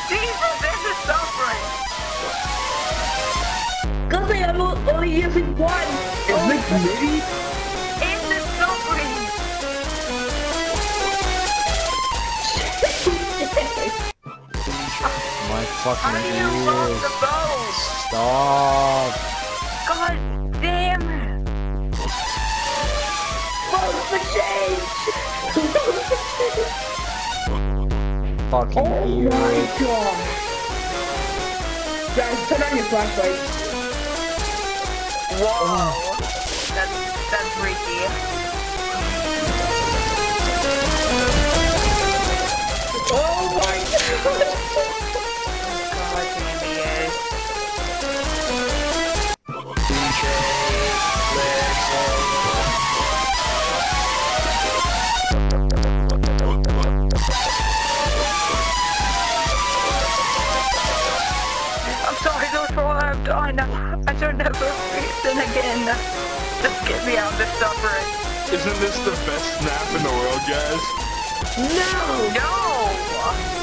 Jesus, this is suffering. Cause I am only using one. Is this me? This is suffering. My fucking How do you lost ears. the boat? Stop. God damn it. Vote for change. Fucking Oh ears. my god. Guys, turn on your flashlight. Whoa. That's freaky. Oh my god. God damn it. I'm sorry, those for what I've done. I should never sin again. Just get me out of this suffering. Isn't this the best snap in the world, guys? No. No!